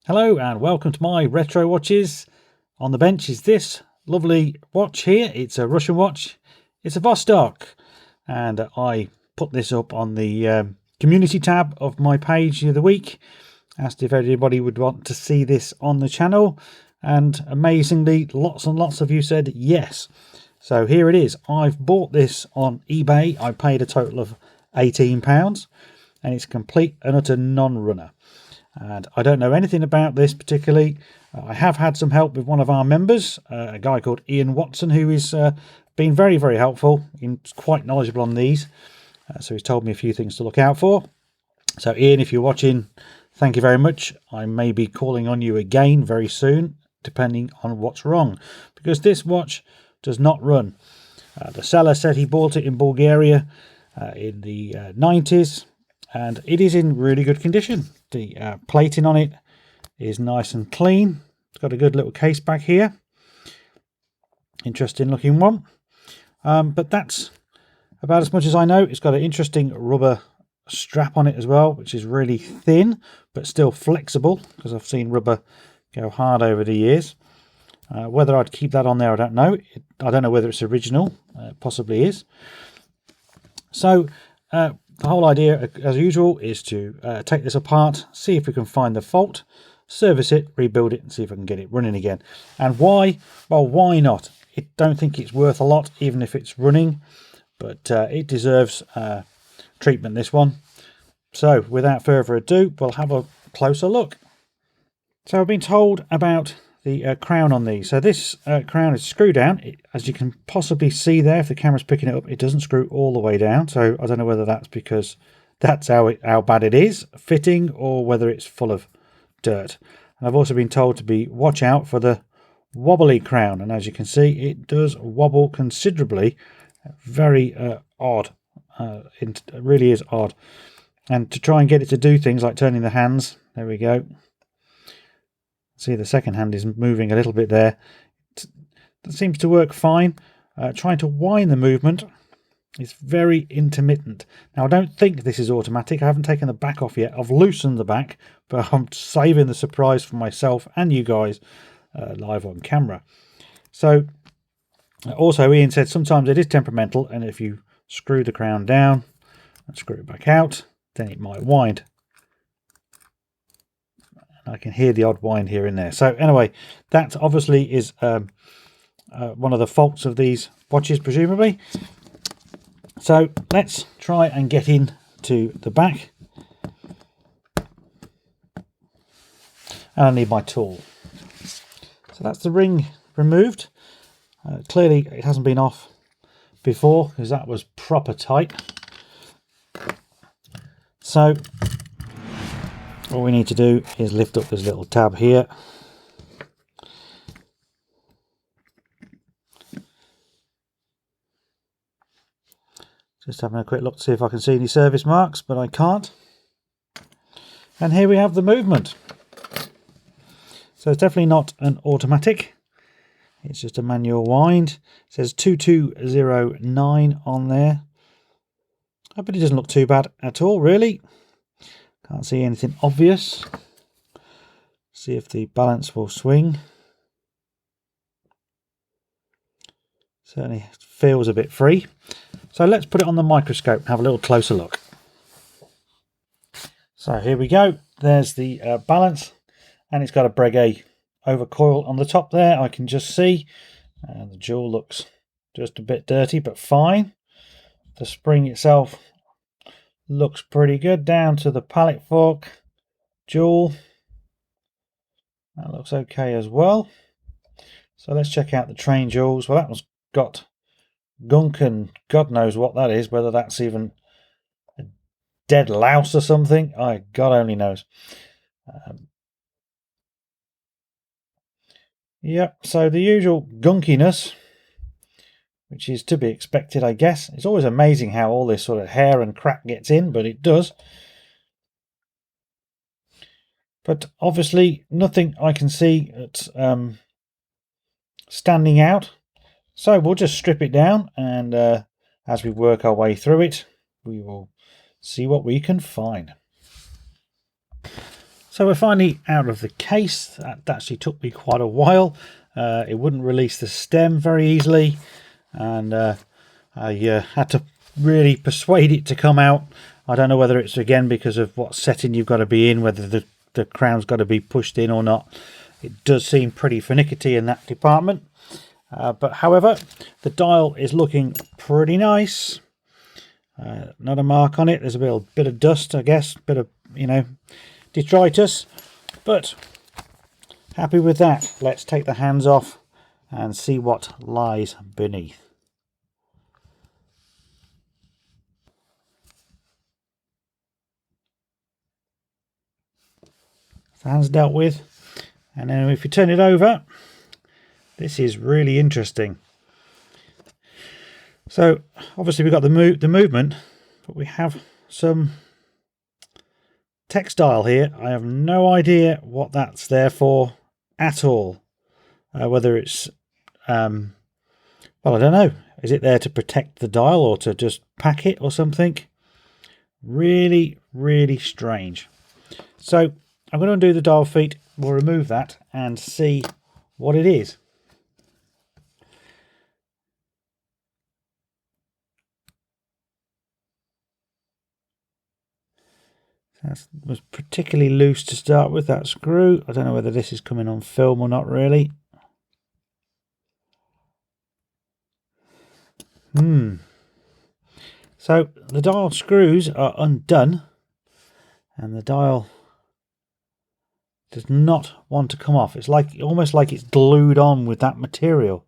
Hello and welcome to my retro watches. On the bench is this lovely watch here. It's a Russian watch. It's a Vostok, and I put this up on the community tab of my page the other week. Asked if anybody would want to see this on the channel, and amazingly lots and lots of you said yes. So here it is. I've bought this on eBay. I paid a total of £18 and it's complete and utter non-runner. And I don't know anything about this particularly. I have had some help with one of our members, a guy called Ian Watson, who is been very, very helpful. He's quite knowledgeable on these. So he's told me a few things to look out for. So Ian, if you're watching, thank you very much. I may be calling on you again very soon, depending on what's wrong, because this watch does not run. The seller said he bought it in Bulgaria in the 90s, and it is in really good condition. The plating on it is nice and clean. It's got a good little case back here. Interesting looking one. But that's about as much as I know. It's got an interesting rubber strap on it as well, which is really thin but still flexible, because I've seen rubber go hard over the years. Whether I'd keep that on there, I don't know. I don't know whether it's original. It possibly is. So the whole idea, as usual, is to take this apart, see if we can find the fault, service it, rebuild it, and see if I can get it running again. And why? Well, why not? I don't think it's worth a lot, even if it's running, but it deserves treatment, this one. So, without further ado, we'll have a closer look. So, I've been told about the crown on these. So this crown is screw down. As you can possibly see there, if the camera's picking it up, it doesn't screw all the way down. So I don't know whether that's because that's how bad it is fitting, or whether it's full of dirt. And I've also been told to watch out for the wobbly crown, and as you can see, it does wobble considerably. Very odd. It really is odd. And to try and get it to do things like turning the hands, there we go. See, the second hand is moving a little bit there. That seems to work fine. Trying to wind the movement is very intermittent. Now, I don't think this is automatic. I haven't taken the back off yet. I've loosened the back, but I'm saving the surprise for myself and you guys live on camera. So, also Ian said sometimes it is temperamental, and if you screw the crown down and screw it back out, then it might wind. I can hear the odd whine here and there. So anyway, that obviously is one of the faults of these watches, presumably. So let's try and get into the back. And I need my tool. So that's the ring removed. Clearly it hasn't been off before, because that was proper tight. So all we need to do is lift up this little tab here. Just having a quick look to see if I can see any service marks, but I can't. And here we have the movement. So it's definitely not an automatic. It's just a manual wind. It says 2209 on there. But it doesn't look too bad at all, really. Can't see anything obvious. See if the balance will swing. Certainly feels a bit free. So let's put it on the microscope and have a little closer look. So here we go. There's the balance, and it's got a Breguet overcoil on the top there. I can just see. And the jewel looks just a bit dirty, but fine. The spring itself looks pretty good down to the pallet fork jewel. That looks okay as well. So let's check out the train jewels. Well, that one's got gunk, and God knows what that is, whether that's even a dead louse or something. God only knows. Yep, so the usual gunkiness, which is to be expected, I guess. It's always amazing how all this sort of hair and crap gets in, but it does. But obviously nothing I can see that's standing out. So we'll just strip it down, and as we work our way through it, we will see what we can find. So we're finally out of the case. That actually took me quite a while. It wouldn't release the stem very easily, and I had to really persuade it to come out. I don't know whether it's again because of what setting you've got to be in, whether the crown's got to be pushed in or not. It does seem pretty finicky in that department. But however, the dial is looking pretty nice. Not a mark on it. There's a bit of dust, I guess, bit of, detritus, but happy with that. Let's take the hands off and see what lies beneath. The hands dealt with, and then if you turn it over, this is really interesting. So obviously we've got the movement, but we have some textile here. I have no idea what that's there for at all. Whether it's well, I don't know. Is it there to protect the dial or to just pack it or something? Really, really strange. So I'm going to undo the dial feet. We'll remove that and see what it is. That was particularly loose to start with, that screw. I don't know whether this is coming on film or not really. So the dial screws are undone and the dial does not want to come off. It's almost like it's glued on with that material.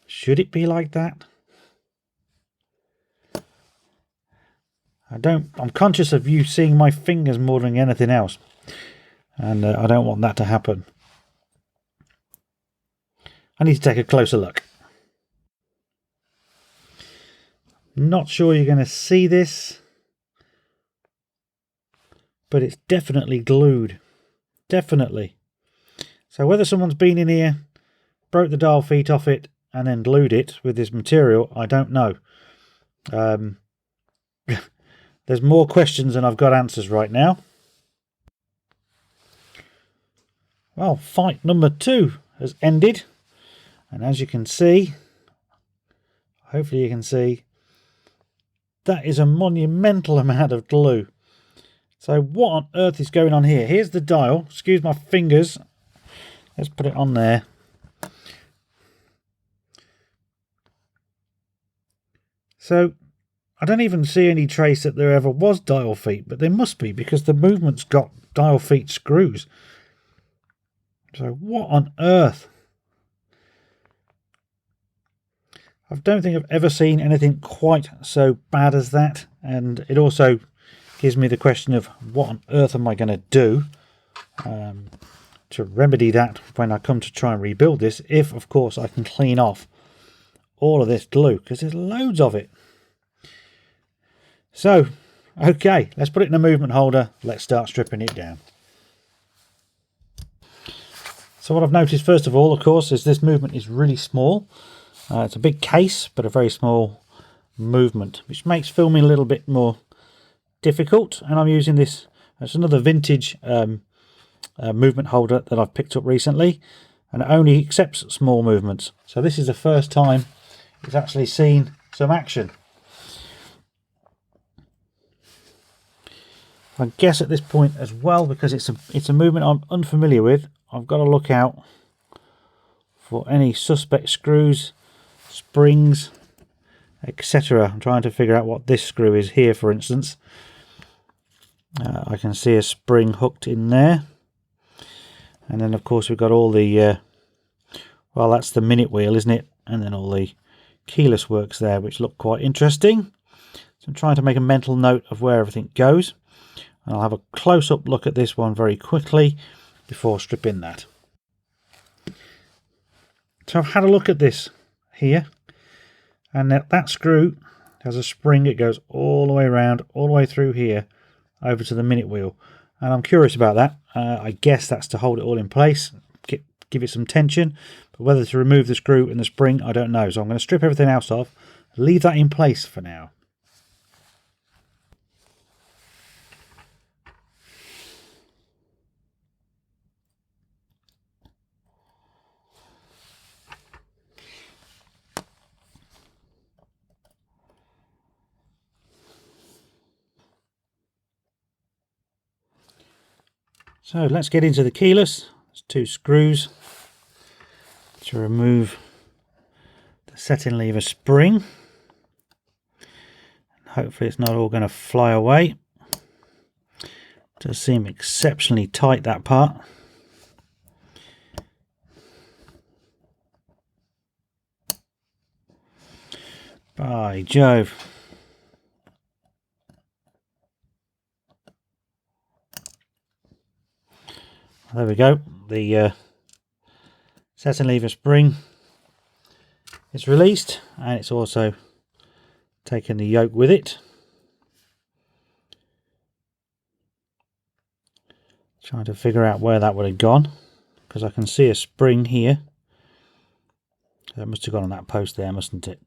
Should it be like that? I'm conscious of you seeing my fingers more than anything else, and I don't want that to happen. I need to take a closer look. Not sure you're going to see this, but it's definitely glued. Definitely. So whether someone's been in here, broke the dial feet off it, and then glued it with this material, I don't know. There's more questions than I've got answers right now. Well, fight number 2 has ended. And as you can see, hopefully you can see, that is a monumental amount of glue. So what on earth is going on here? Here's the dial. Excuse my fingers. Let's put it on there. So I don't even see any trace that there ever was dial feet, but there must be because the movement's got dial feet screws. So what on earth? I don't think I've ever seen anything quite so bad as that, and it also gives me the question of what on earth am I going to do to remedy that when I come to try and rebuild this, if of course I can clean off all of this glue, because there's loads of it. So, okay, let's put it in a movement holder. Let's start stripping it down. So what I've noticed first of all, of course, is this movement is really small. It's a big case, but a very small movement, which makes filming a little bit more difficult. And I'm using this, it's another vintage movement holder that I've picked up recently, and it only accepts small movements. So this is the first time it's actually seen some action. I guess at this point as well, because it's a movement I'm unfamiliar with, I've got to look out for any suspect screws, springs, etc. I'm trying to figure out what this screw is here, for instance. I can see a spring hooked in there, and then of course we've got all the well, that's the minute wheel, isn't it? And then all the keyless works there, which look quite interesting. So I'm trying to make a mental note of where everything goes. And I'll have a close-up look at this one very quickly before stripping that. So I've had a look at this here, and that screw has a spring. It goes all the way around, all the way through here, over to the minute wheel. And I'm curious about that. I guess that's to hold it all in place, give it some tension. But whether to remove the screw and the spring, I don't know. So I'm going to strip everything else off, leave that in place for now. So let's get into the keyless. There's 2 screws to remove the setting lever spring. Hopefully it's not all going to fly away. It does seem exceptionally tight, that part. By Jove. There we go. The setting lever spring is released, and it's also taken the yoke with it. Trying to figure out where that would have gone, because I can see a spring here. That must have gone on that post there, mustn't it?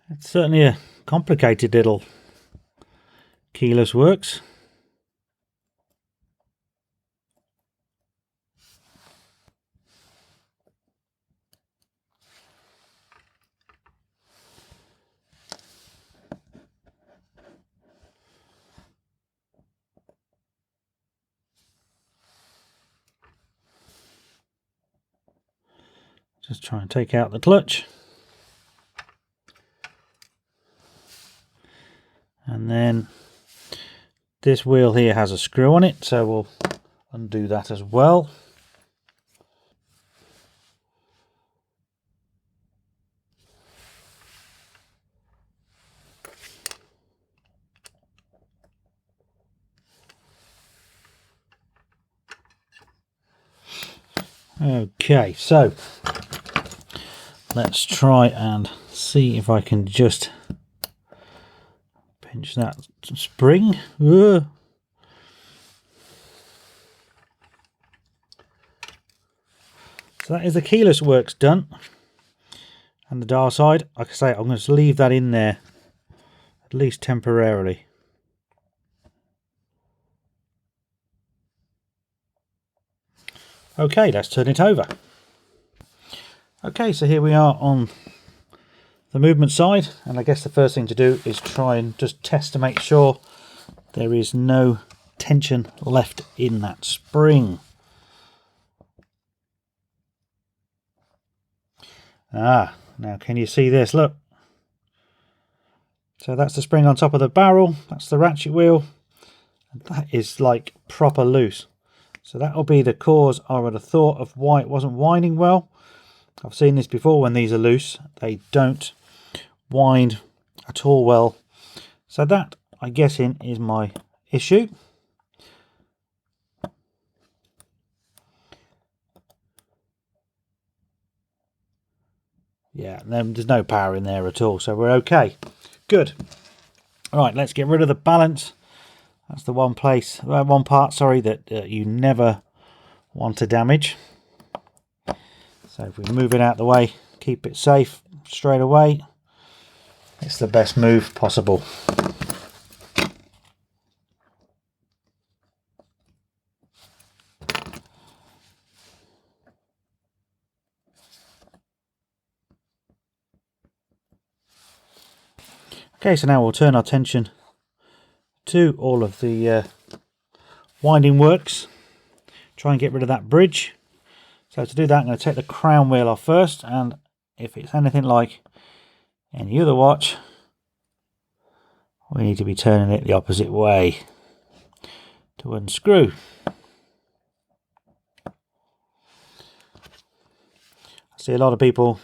It's certainly a complicated little keyless works. Just try and take out the clutch. And then this wheel here has a screw on it, so we'll undo that as well. Okay, so let's try and see if I can just pinch that spring. So that is the keyless works done. And the dial side, like I say, I'm going to leave that in there, at least temporarily. Okay, let's turn it over. Okay, so here we are on the movement side, and I guess the first thing to do is try and just test to make sure there is no tension left in that spring. Now can you see this? Look. So that's the spring on top of the barrel, that's the ratchet wheel, and that is like proper loose. So that will be the cause, I would have thought, of why it wasn't winding well. I've seen this before when these are loose. They don't wind at all well. So that, I'm guessing, is my issue. Yeah, there's no power in there at all, so we're okay. Good. All right, let's get rid of the balance. That's the one part, that you never want to damage. So if we move it out the way, keep it safe straight away, it's the best move possible. Okay, so now we'll turn our attention to all of the winding works. Try and get rid of that bridge. So to do that, I'm going to take the crown wheel off first, and if it's anything like any other watch, we need to be turning it the opposite way to unscrew. I see a lot of people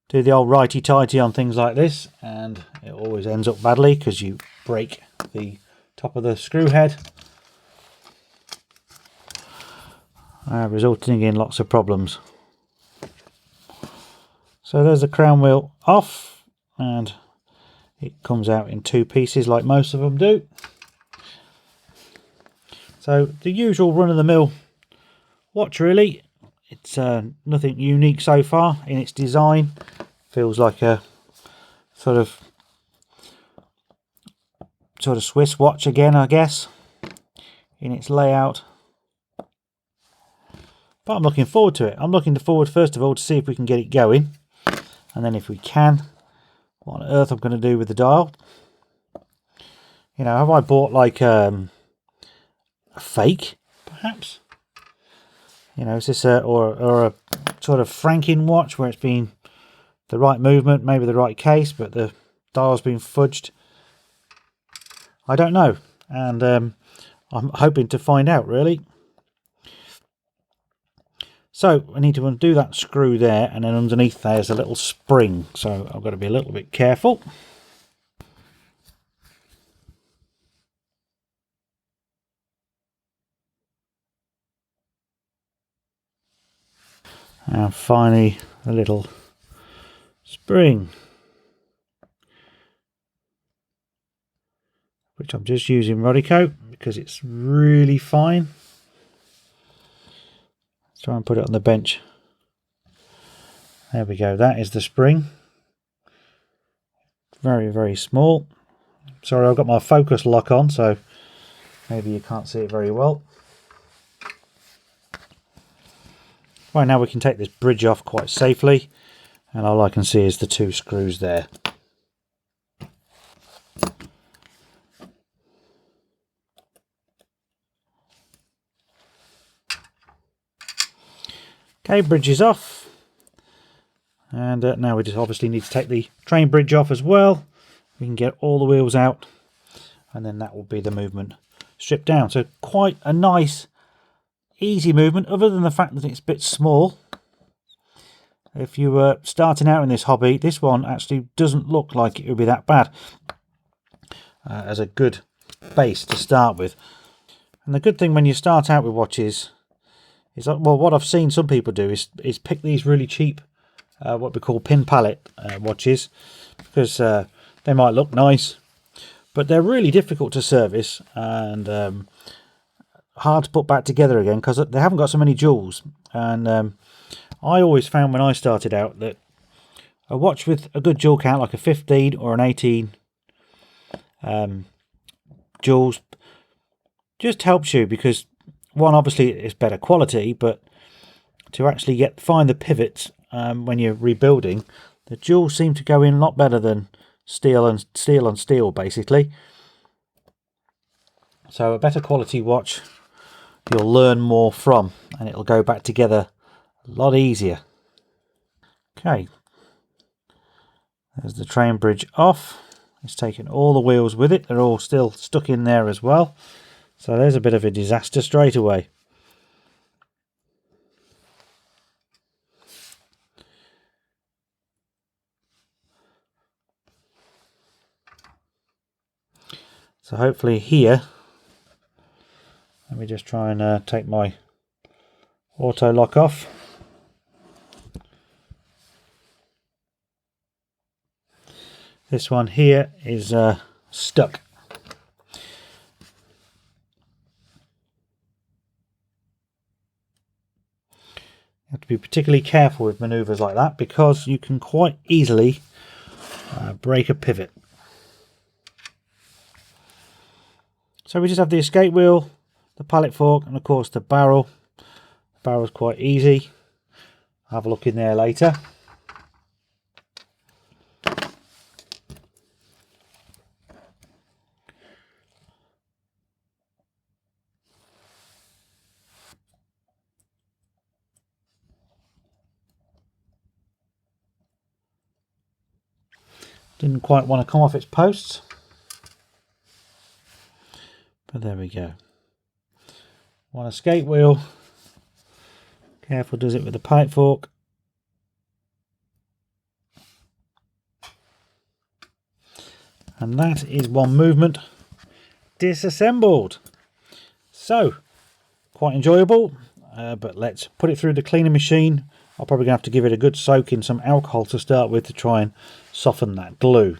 do the old righty-tighty on things like this, and it always ends up badly because you break the top of the screw head, resulting in lots of problems. So there's the crown wheel off, and it comes out in 2 pieces like most of them do. So the usual run-of-the-mill watch, really. It's nothing unique so far in its design. Feels like a sort of Swiss watch again, I guess, in its layout. But I'm looking forward to it. I'm looking forward, first of all, to see if we can get it going. and then if we can, what on earth I'm going to do with the dial. You know, have I bought like a fake, perhaps? You know, is this or a sort of Franken watch where it's been the right movement, maybe the right case, but the dial's been fudged? I don't know, and I'm hoping to find out, really. So I need to undo that screw there, and then underneath there's a little spring, so I've got to be a little bit careful. And finally a little spring, which I'm just using Rodico because it's really fine. Let's try and put it on the bench. There we go, that is the spring. Very, very small. Sorry, I've got my focus lock on, so maybe you can't see it very well. Right, now we can take this bridge off quite safely, and all I can see is the two screws there. Okay, bridge is off, and now we just obviously need to take the train bridge off as well. We can get all the wheels out, and then that will be the movement stripped down. So quite a nice, easy movement, other than the fact that it's a bit small. If you were starting out in this hobby, this one actually doesn't look like it would be that bad as a good base to start with. And the good thing when you start out with watches is, well, what I've seen some people do is pick these really cheap, what we call pin pallet watches, because they might look nice, but they're really difficult to service and hard to put back together again because they haven't got so many jewels. And I always found when I started out that a watch with a good jewel count, like a 15 or an 18 jewels, just helps you, because one, obviously it's better quality, but to actually find the pivots when you're rebuilding, the jewels seem to go in a lot better than steel on steel, basically. So a better quality watch you'll learn more from, and it'll go back together a lot easier. Okay, there's the train bridge off. It's taken all the wheels with it. They're all still stuck in there as well. So there's a bit of a disaster straight away. So hopefully here, let me just try and take my auto lock off. This one here is stuck. You have to be particularly careful with maneuvers like that, because you can quite easily break a pivot. So we just have the escape wheel, the pallet fork, and of course the barrel. The barrel's quite easy. I'll have a look in there later. Didn't quite want to come off its posts, but there we go. One escape wheel. Careful does it with the pallet fork. And that is one movement disassembled. So, quite enjoyable, but let's put it through the cleaning machine. I'm probably going to have to give it a good soak in some alcohol to start with to try and soften that glue.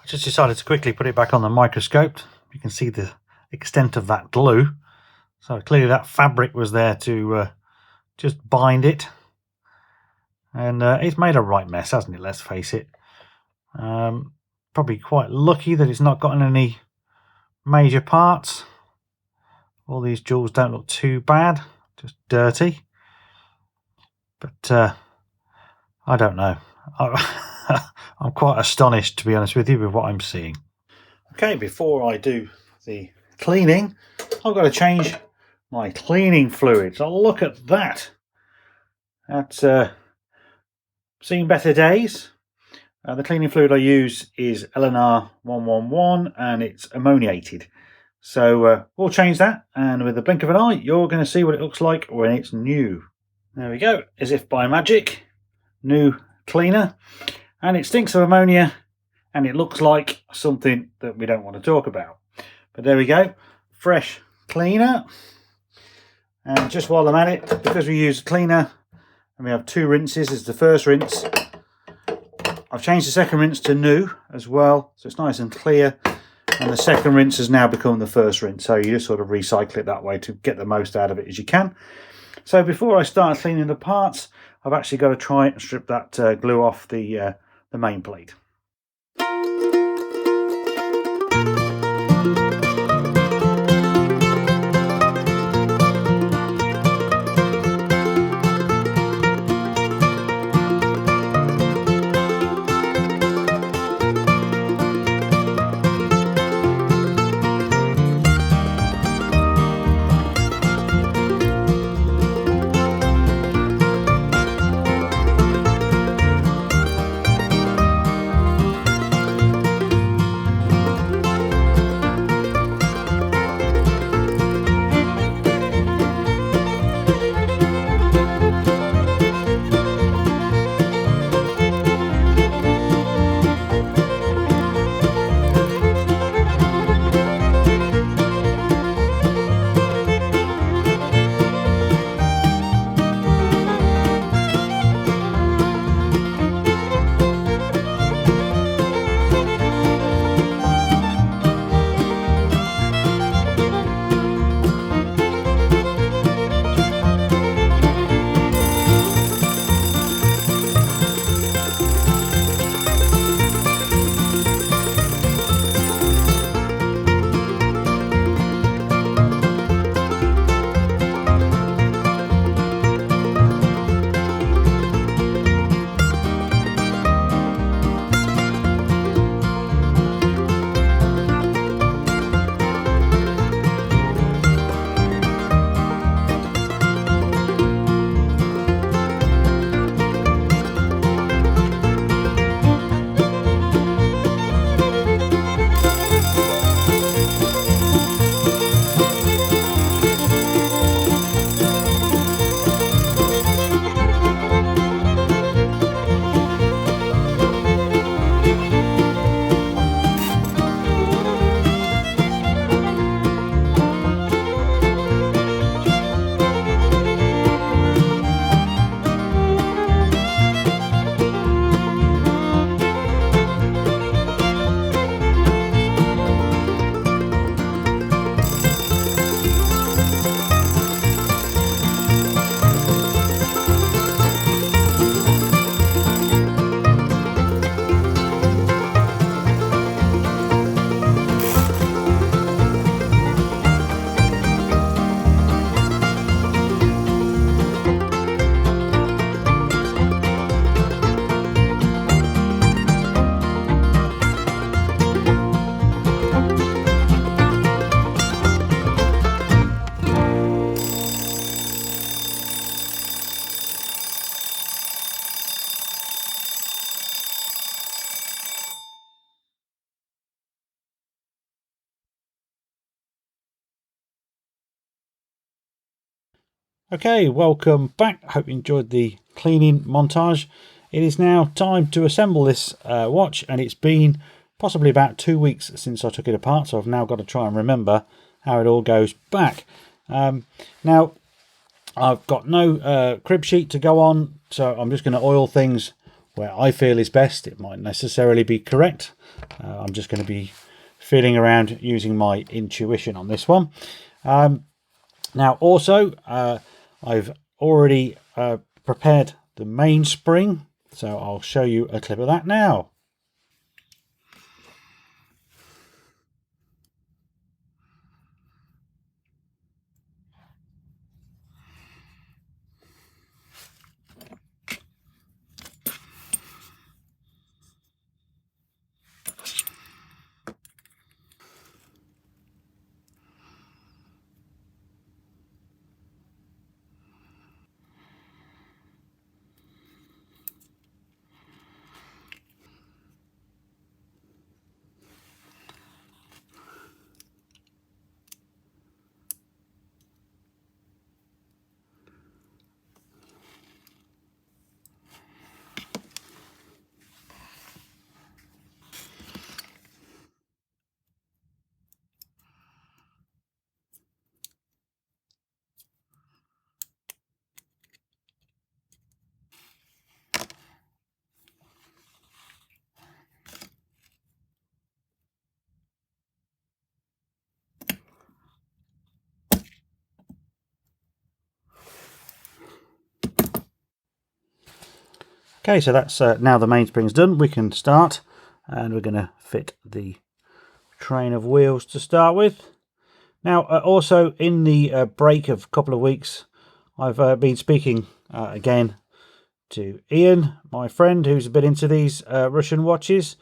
I just decided to quickly put it back on the microscope. You can see the extent of that glue. So clearly that fabric was there to just bind it. And it's made a right mess, hasn't it? Let's face it. Probably quite lucky that it's not gotten any major parts. All these jewels don't look too bad, just dirty. But I don't know. I'm quite astonished, to be honest with you, with what I'm seeing. Okay, before I do the cleaning, I've got to change my cleaning fluids. Oh, look at that. That's seen better days. The cleaning fluid I use is LNR 111 and it's ammoniated. So we'll change that, and with the blink of an eye, you're going to see what it looks like when it's new. There we go, as if by magic, new cleaner, and it stinks of ammonia, and it looks like something that we don't want to talk about. But there we go, fresh cleaner. And just while I'm at it, because we use cleaner, and we have 2 rinses as the first rinse, I've changed the second rinse to new as well, so it's nice and clear. And the second rinse has now become the first rinse, so you just sort of recycle it that way to get the most out of it as you can. So before I start cleaning the parts, I've actually got to try and strip that glue off the main plate. Okay, welcome back. Hope you enjoyed the cleaning montage. It is now time to assemble this watch, and it's been possibly about 2 weeks since I took it apart, so I've now got to try and remember how it all goes back. Now, I've got no crib sheet to go on, so I'm just going to oil things where I feel is best. It might necessarily be correct. I'm just going to be feeling around using my intuition on this one. Now also, I've already prepared the mainspring, so I'll show you a clip of that now. Okay, so that's now the mainspring's done. We can start, and we're going to fit the train of wheels to start with. Now, also in the break of a couple of weeks, I've been speaking again to Ian, my friend, who's a bit into these Russian watches,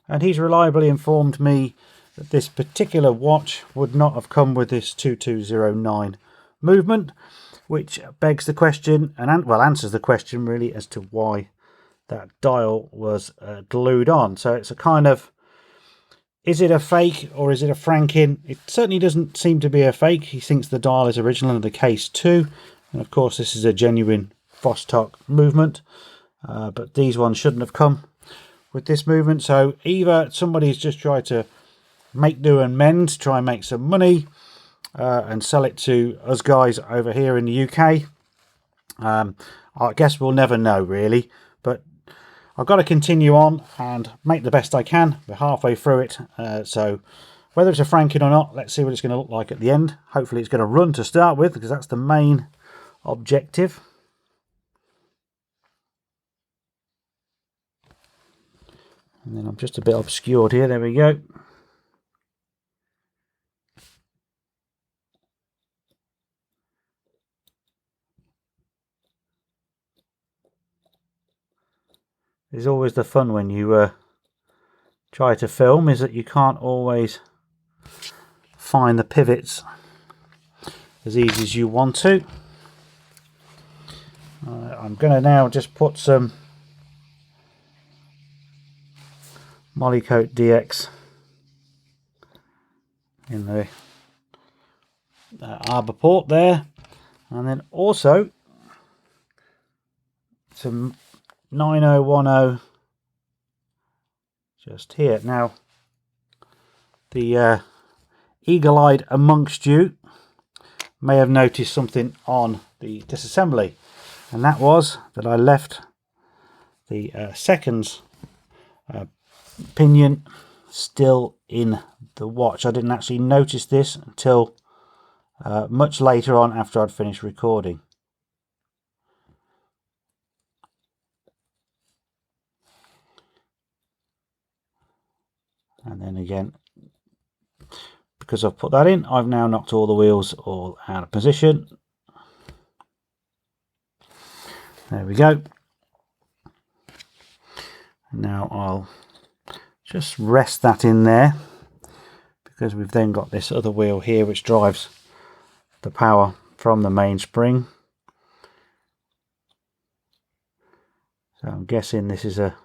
and he's reliably informed me that this particular watch would not have come with this 2209 movement, which begs the question, and well, answers the question really, as to why that dial was glued on. So it's a kind of, is it a fake or is it a Franken? It certainly doesn't seem to be a fake. He thinks the dial is original and the case too. And of course this is a genuine Vostok movement. But these ones shouldn't have come with this movement. So either somebody's just tried to make do and mend, try and make some money and sell it to us guys over here in the UK. I guess we'll never know really. But I've got to continue on and make the best I can. We're halfway through it, so whether it's a Franken or not, let's see what it's going to look like at the end. Hopefully it's going to run to start with, because that's the main objective. And then I'm just a bit obscured here. There we go. It's always the fun when you try to film, is that you can't always find the pivots as easy as you want to. I'm going to now just put some Molykote DX in the arbor port there, and then also some 9010 just here. Now, the eagle-eyed amongst you may have noticed something on the disassembly, and that was that I left the seconds pinion still in the watch. I didn't actually notice this until much later on, after I'd finished recording. And then again, because I've put that in, I've now knocked all the wheels all out of position. There we go. Now I'll just rest that in there, because we've then got this other wheel here which drives the power from the mainspring. So I'm guessing this is a,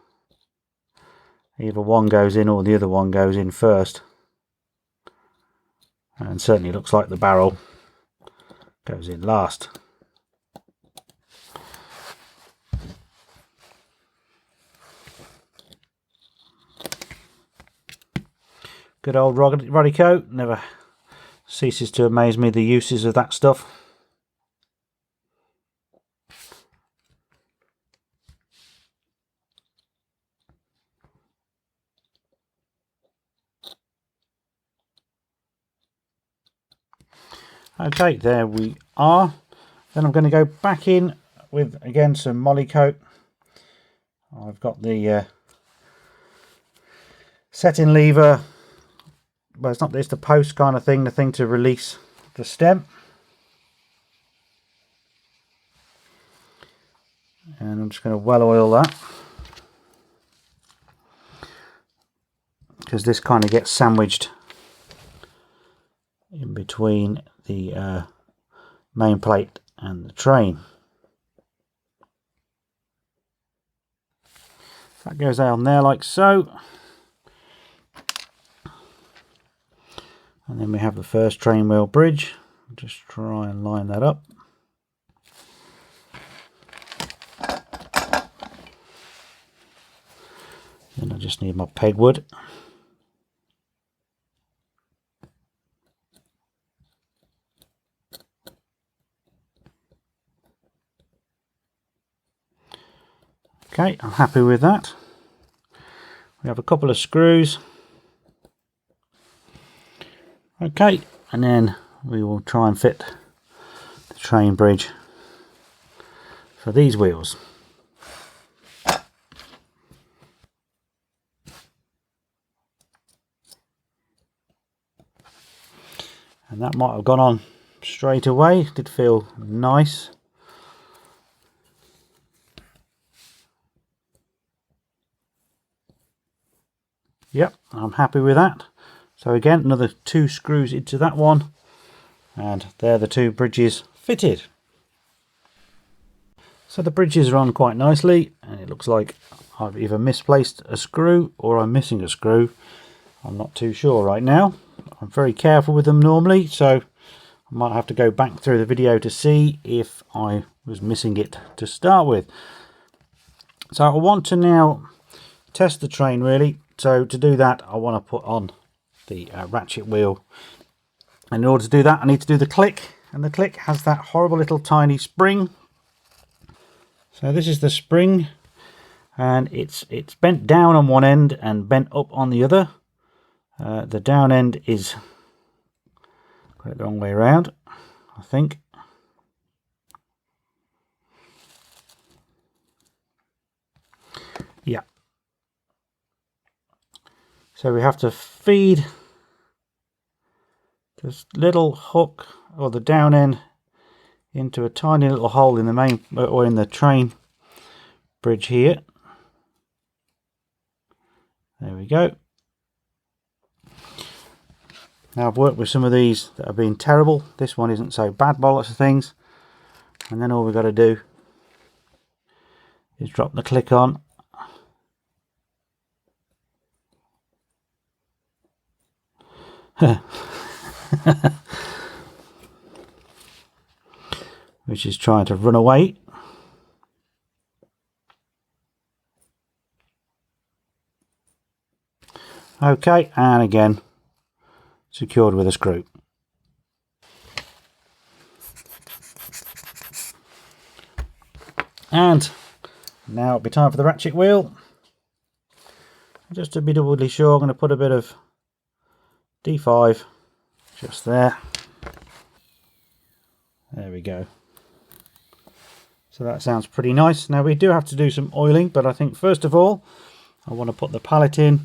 either one goes in or the other one goes in first, and certainly looks like the barrel goes in last. Good old Roddico, never ceases to amaze me, the uses of that stuff. Okay, there we are. Then I'm going to go back in with, again, some Molykote. I've got the setting lever, well, it's not this, the post kind of thing, the thing to release the stem. And I'm just going to well oil that, because this kind of gets sandwiched in between the main plate and the train. That goes on there like so. And then we have the first train wheel bridge. Just try and line that up. Then I just need my pegwood. Okay, I'm happy with that. We have a couple of screws. Okay, and then we will try and fit the train bridge for these wheels. and that might have gone on straight away. Did feel nice. Yep, I'm happy with that. So again, another 2 screws into that one, and they're the 2 bridges fitted. So the bridges are on quite nicely, and it looks like I've either misplaced a screw or I'm missing a screw. I'm not too sure right now. I'm very careful with them normally, so I might have to go back through the video to see if I was missing it to start with. So I want to now test the train really. So to do that, I want to put on the ratchet wheel, and in order to do that I need to do the click, and the click has that horrible little tiny spring. So this is the spring, and it's bent down on one end and bent up on the other. The down end is quite the wrong way around, I think. Yeah. So we have to feed this little hook or the down end into a tiny little hole in the main or in the train bridge here. There we go. Now I've worked with some of these that have been terrible. This one isn't so bad by lots of things. And then all we've got to do is drop the click on. Which is trying to run away. Okay, and again secured with a screw. And now it'll be time for the ratchet wheel. Just to be doubly sure, I'm going to put a bit of D5 just there. There we go. So that sounds pretty nice. Now we do have to do some oiling, but I think first of all I want to put the pallet in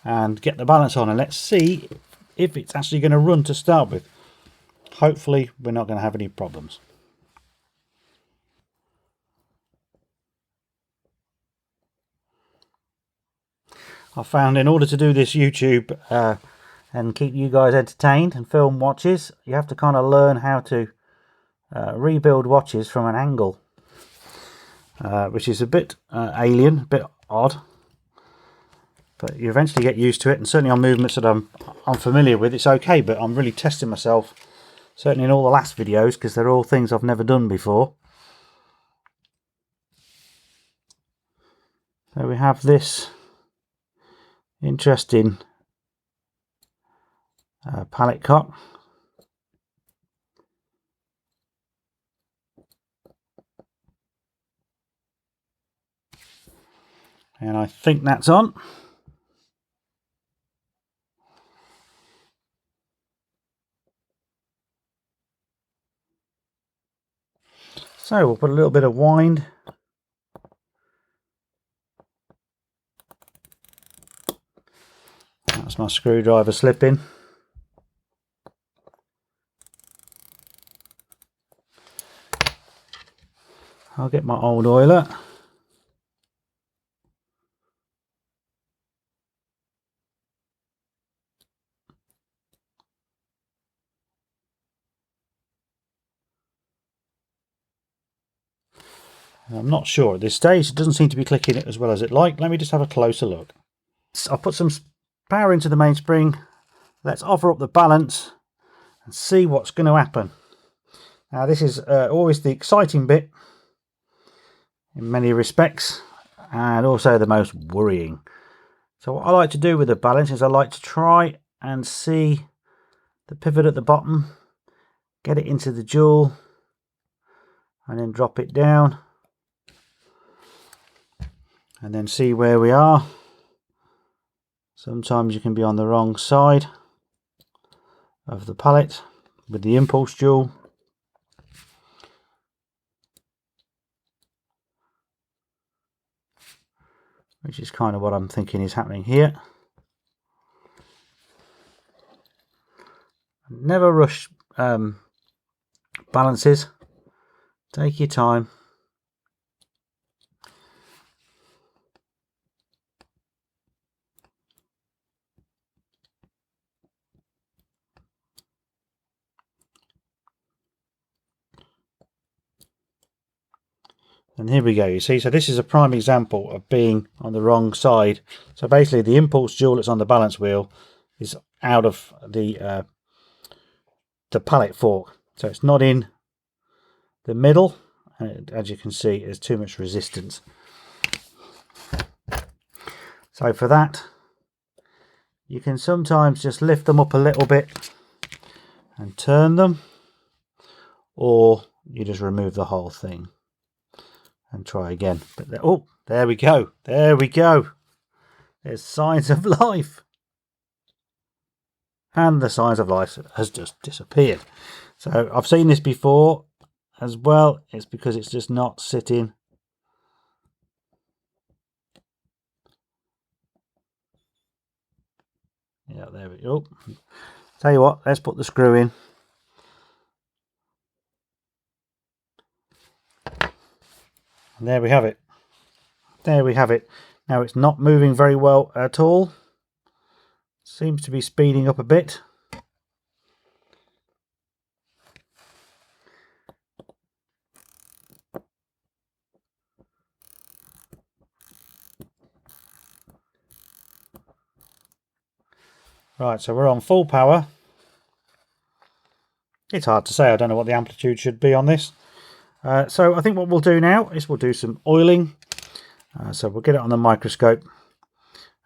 and get the balance on, and let's see if it's actually going to run to start with. Hopefully we're not going to have any problems. I found in order to do this YouTube and keep you guys entertained and film watches, you have to kind of learn how to rebuild watches from an angle, which is a bit alien, a bit odd, but you eventually get used to it, and certainly on movements that I'm familiar with, it's okay. But I'm really testing myself, certainly in all the last videos, because they're all things I've never done before. So we have this interesting pallet cock. And I think that's on. So we'll put a little bit of wind. That's my screwdriver slipping. I'll get my old oiler. I'm not sure at this stage. It doesn't seem to be clicking it as well as it like. Let me just have a closer look. I'll put some power into the mainspring. Let's offer up the balance and see what's going to happen. Now this is always the exciting bit in many respects, and also the most worrying. So what I like to do with the balance is I like to try and see the pivot at the bottom, get it into the jewel, and then drop it down, and then see where we are. Sometimes you can be on the wrong side of the pallet with the impulse jewel. Which is kind of what I'm thinking is happening here. Never rush balances. Take your time. And here we go, you see, so this is a prime example of being on the wrong side. So basically the impulse jewel that's on the balance wheel is out of the pallet fork. So it's not in the middle, and as you can see, there's too much resistance. So for that, you can sometimes just lift them up a little bit and turn them, or you just remove the whole thing and try again. But oh, there we go. There we go. There's signs of life. And the signs of life has just disappeared. So I've seen this before as well. It's because it's just not sitting. Yeah, there we go. Tell you what, let's put the screw in. And there we have it. There we have it. Now it's not moving very well at all. Seems to be speeding up a bit. Right, so we're on full power. It's hard to say. I don't know what the amplitude should be on this. So I think what we'll do now is we'll do some oiling. So we'll get it on the microscope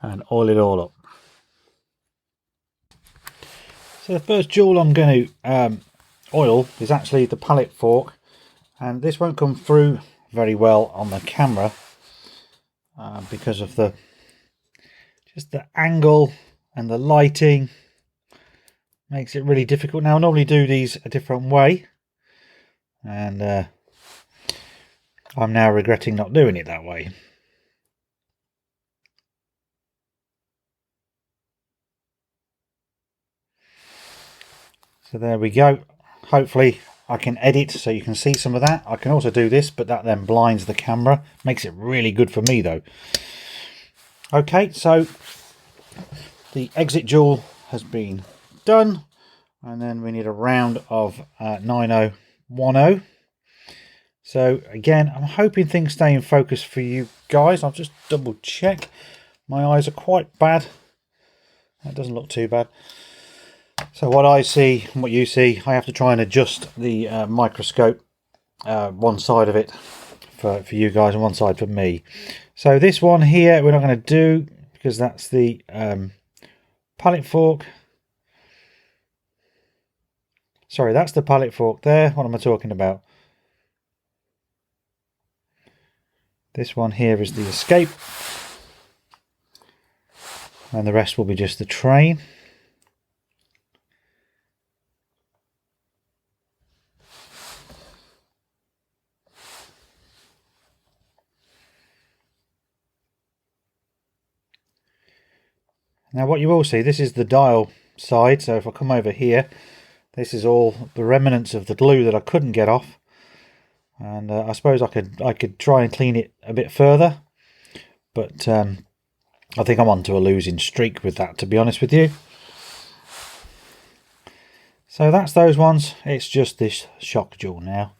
and oil it all up. So the first jewel I'm going to oil is actually the pallet fork, and this won't come through very well on the camera because of the angle and the lighting makes it really difficult. Now I normally do these a different way, and I'm now regretting not doing it that way. So there we go. Hopefully I can edit so you can see some of that. I can also do this, but that then blinds the camera. Makes it really good for me though. Okay, so the exit jewel has been done, and then we need a round of 9010. So again, I'm hoping things stay in focus for you guys. I'll just double check. My eyes are quite bad. That doesn't look too bad. So what I see and what you see, I have to try and adjust the microscope, one side of it for you guys and one side for me. So this one here we're not going to do because that's the pallet fork. Sorry, that's the pallet fork there. What am I talking about? This one here is the escape, and the rest will be just the train. Now what you will see, this is the dial side, so if I come over here, this is all the remnants of the glue that I couldn't get off, and I suppose I could try and clean it a bit further, but I think I'm onto a losing streak with that, to be honest with you. So that's those ones. It's just this shock jewel now,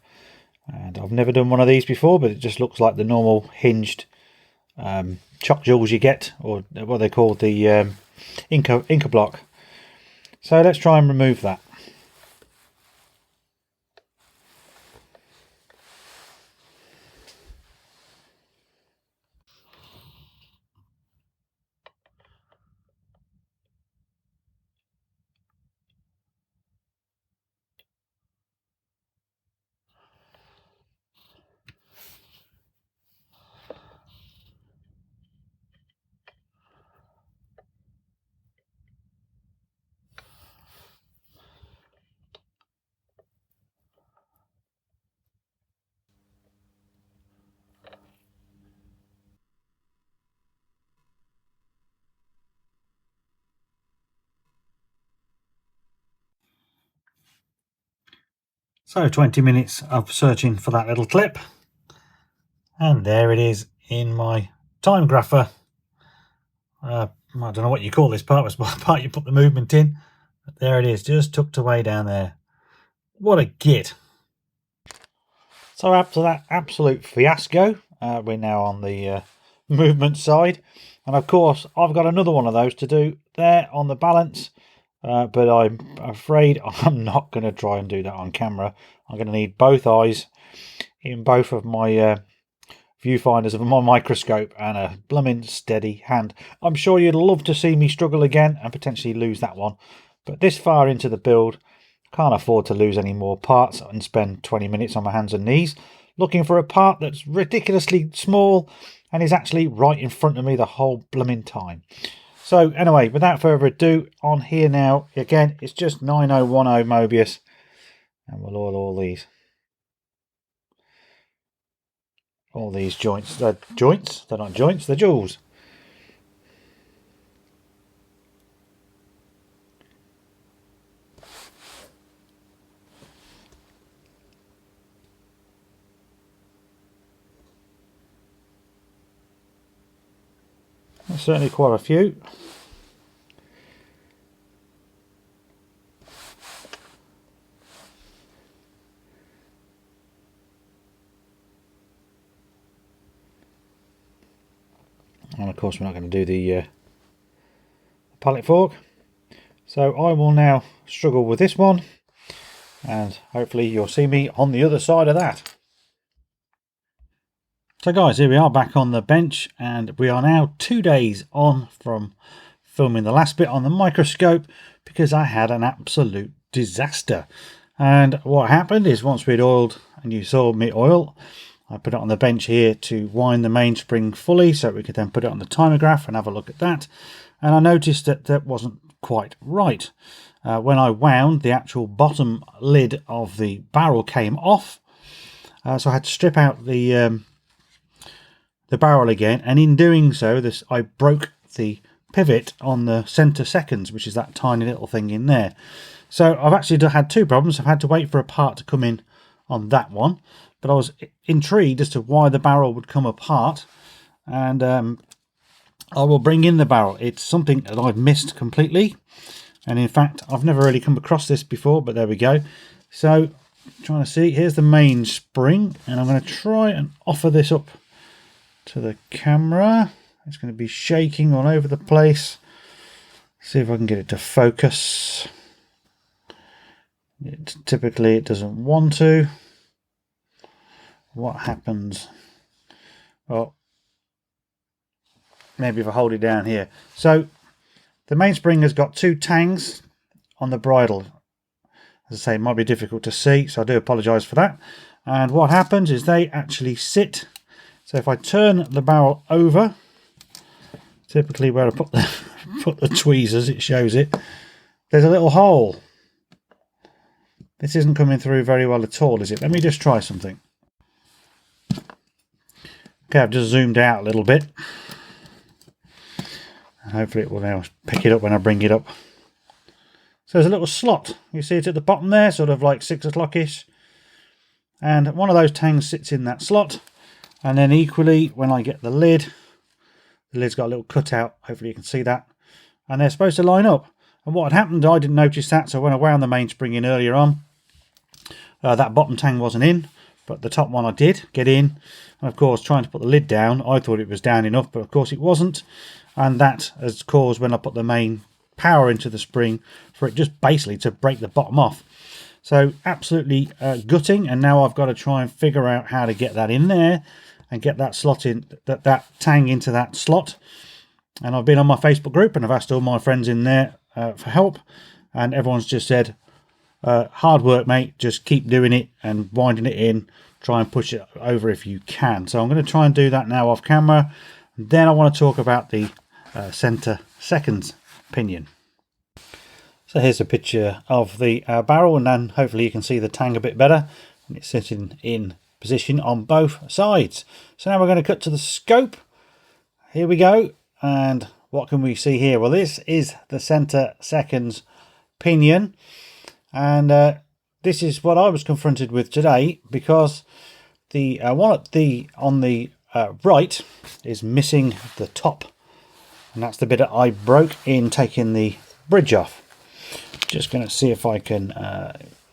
and I've never done one of these before, but it just looks like the normal hinged shock jewels you get, or what they call the Inca block. So let's try and remove that. So 20 minutes of searching for that little clip, and there it is in my time grapher. I don't know what you call this part, it's what part you put the movement in, but there it is, just tucked away down there. What a git. So after that absolute fiasco, we're now on the movement side, and of course I've got another one of those to do there on the balance, but I'm afraid I'm not going to try and do that on camera. I'm going to need both eyes in both of my viewfinders of my microscope and a blooming steady hand. I'm sure you'd love to see me struggle again and potentially lose that one, but this far into the build, can't afford to lose any more parts and spend 20 minutes on my hands and knees looking for a part that's ridiculously small and is actually right in front of me the whole blooming time. So anyway, without further ado, on here now, again, it's just 9010 Mobius, and we'll oil all these joints. They're joints, they're not joints, they're jewels. There's certainly quite a few. And of course we're not going to do the pallet fork. So I will now struggle with this one, and hopefully you'll see me on the other side of that. So guys, here we are back on the bench, and we are now 2 days on from filming the last bit on the microscope because I had an absolute disaster. And what happened is, once we'd oiled, and you saw me oil, I put it on the bench here to wind the mainspring fully so we could then put it on the timograph and have a look at that. And I noticed that that wasn't quite right. When I wound, the actual bottom lid of the barrel came off. So I had to strip out the barrel again, and in doing so I broke the pivot on the center seconds, which is that tiny little thing in there. So I've actually had two problems. I've had to wait for a part to come in on that one, but I was intrigued as to why the barrel would come apart, and I will bring in the barrel. It's something that I've missed completely, and in fact I've never really come across this before, but there we go. So trying to see, here's the mainspring, and I'm going to try and offer this up to the camera. It's going to be shaking all over the place. See if I can get it to focus. Typically it doesn't want to. What happens? Well, maybe if I hold it down here. So the mainspring has got two tangs on the bridle. As I say, it might be difficult to see, so I do apologise for that. And what happens is they actually sit. So if I turn the barrel over, typically where I put the tweezers, it shows it. There's a little hole. This isn't coming through very well at all, is it? Let me just try something. Okay, I've just zoomed out a little bit. And hopefully it will now pick it up when I bring it up. So there's a little slot. You see it at the bottom there, sort of like 6 o'clock-ish. And one of those tangs sits in that slot. And then equally, when I get the lid's got a little cutout. Hopefully you can see that. And they're supposed to line up. And what had happened, I didn't notice that. So when I wound the mainspring in earlier on, that bottom tang wasn't in, but the top one I did get in. And of course, trying to put the lid down, I thought it was down enough, but of course it wasn't. And that has caused, when I put the main power into the spring, for it just basically to break the bottom off. So absolutely gutting. And now I've got to try and figure out how to get that in there and get that slot in, that tang into that slot. And I've been on my Facebook group and I've asked all my friends in there for help, and everyone's just said, hard work, mate, just keep doing it and winding it in, try and push it over if you can. So I'm going to try and do that now off camera. And then I want to talk about the center seconds pinion. So here's a picture of the barrel, and then hopefully you can see the tang a bit better, and it's sitting in position on both sides. So now we're going to cut to the scope. Here we go. And what can we see here? Well, this is the center seconds pinion, and this is what I was confronted with today, because the one on the right is missing the top, and that's the bit that I broke in taking the bridge off. Just going to see if I can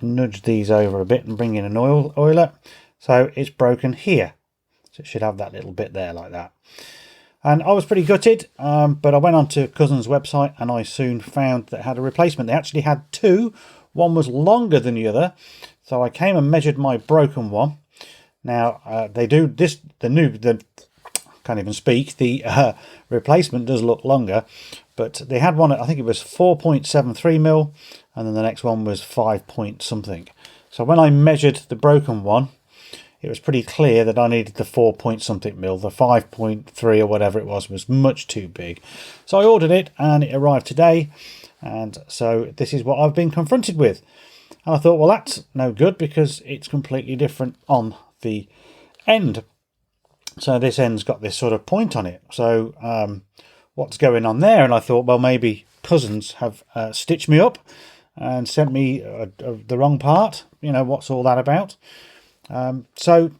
nudge these over a bit and bring in an oiler. So it's broken here, so it should have that little bit there like that. And I was pretty gutted, but I went on to Cousin's website and I soon found that it had a replacement. They actually had two. One was longer than the other, so I came and measured my broken one. Now they do this. The can't even speak. The replacement does look longer, but they had one. I think it was 4.73 mil, and then the next one was 5 point something. So when I measured the broken one, it was pretty clear that I needed the 4 point something mil. The 5.3 or whatever it was much too big. So I ordered it and it arrived today. And so this is what I've been confronted with. And I thought, well, that's no good because it's completely different on the end. So this end's got this sort of point on it. So what's going on there? And I thought, well, maybe Cousins have stitched me up and sent me the wrong part. You know, what's all that about? So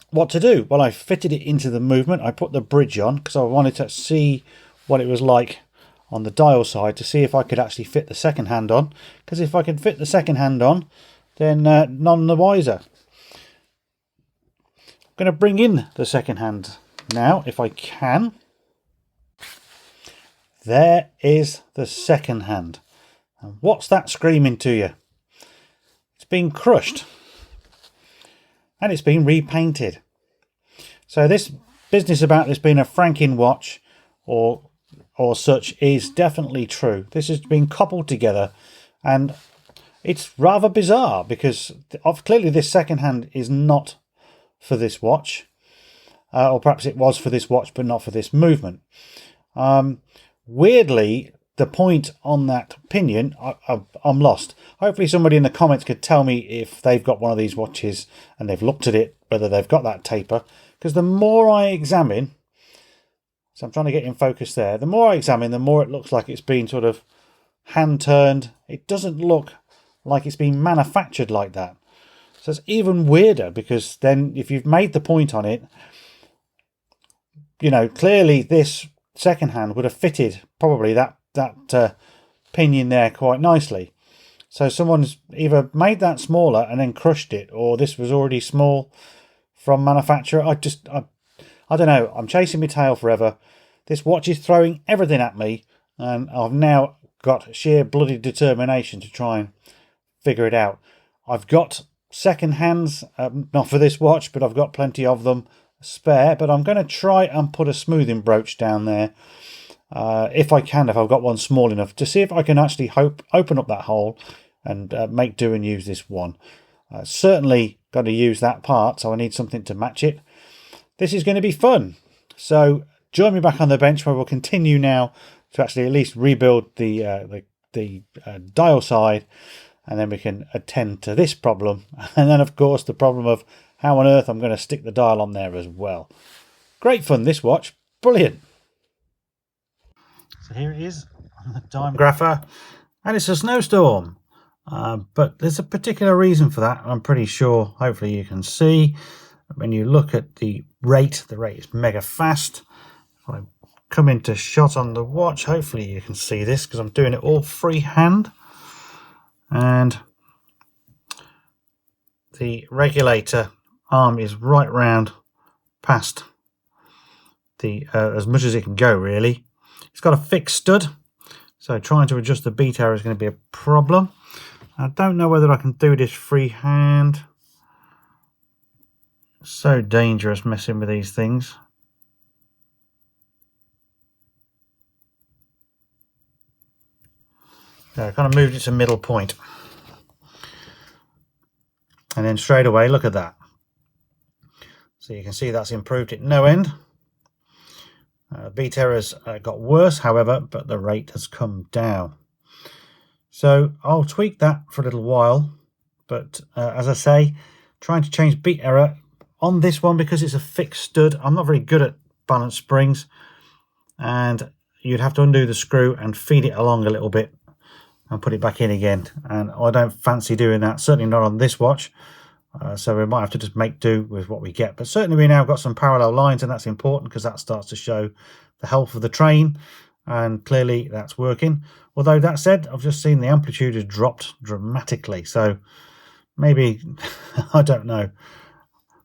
what to do? Well, I fitted it into the movement. I put the bridge on because I wanted to see what it was like on the dial side to see if I could actually fit the second hand on. Because if I can fit the second hand on, then none the wiser. I'm going to bring in the second hand now, if I can. There is the second hand. And what's that screaming to you? It's been crushed. And it's been repainted. So this business about this being a Franken watch or such is definitely true. This has been coupled together, and it's rather bizarre because clearly this second hand is not for this watch, or perhaps it was for this watch but not for this movement. Weirdly, the point on that pinion, I'm lost. Hopefully somebody in the comments could tell me if they've got one of these watches and they've looked at it, whether they've got that taper. Because the more I examine, so I'm trying to get in focus there, the more I examine, the more it looks like it's been sort of hand turned. It doesn't look like it's been manufactured like that. So it's even weirder, because then if you've made the point on it, you know, clearly this second hand would have fitted probably that pinion there quite nicely. So someone's either made that smaller and then crushed it, or this was already small from manufacturer. I don't know. I'm chasing my tail forever. This watch is throwing everything at me, and I've now got sheer bloody determination to try and figure it out. I've got second hands, not for this watch, but I've got plenty of them spare. But I'm going to try and put a smoothing brooch down there, if I can, if I've got one small enough, to see if I can actually open up that hole and make do and use this one. Certainly got to use that part, so I need something to match it. This is going to be fun. So join me back on the bench, where we'll continue now to actually at least rebuild the dial side, and then we can attend to this problem. And then, of course, the problem of how on earth I'm going to stick the dial on there as well. Great fun, this watch. Brilliant. So here it is on the time grapher, and it's a snowstorm. But there's a particular reason for that. I'm pretty sure, hopefully you can see. When you look at the rate is mega fast. If I come into shot on the watch, hopefully you can see this, because I'm doing it all freehand. And the regulator arm is right round past the as much as it can go, really. It's got a fixed stud, so trying to adjust the beat error is going to be a problem. I don't know whether I can do this freehand. So dangerous messing with these things. So I kind of moved it to middle point. And then straight away, look at that. So you can see that's improved at no end. Beat errors got worse, however, but the rate has come down. So I'll tweak that for a little while. But as I say, trying to change beat error on this one, because it's a fixed stud. I'm not very good at balance springs, and you'd have to undo the screw and feed it along a little bit. and put it back in again, and I don't fancy doing that, certainly not on this watch. So we might have to just make do with what we get, but certainly we now got some parallel lines, and that's important because that starts to show the health of the train, and clearly that's working. Although that said, I've just seen the amplitude has dropped dramatically, so maybe I don't know,